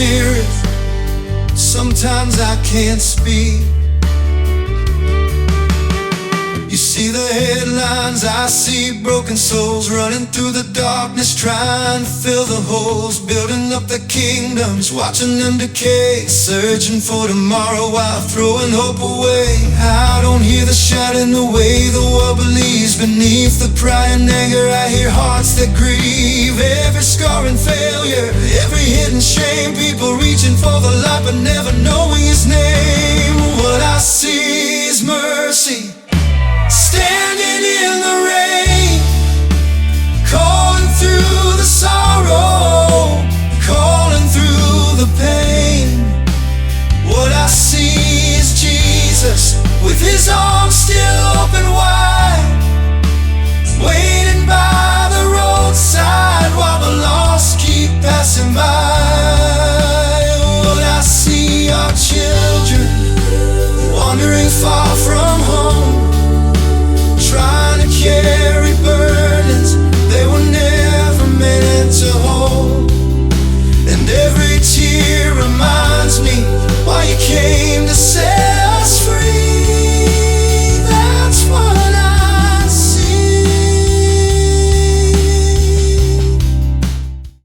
spirit. Sometimes I can't speak. You see the headlines, I see broken souls running through the darkness, trying to fill the holes, building up the kingdoms, watching them decay, searching for tomorrow while throwing hope away. I don't hear the shouting the way the world believes. Beneath the pride and anger I hear hearts that grieve. Every scar and failure, every hidden shame, people reaching for the light but never knowing His name. What I see is mercy, standing in the rain, calling through the sorrow, calling through the pain. What I see is Jesus with His arms still open wide, waiting by the roadside while the lost keep passing by.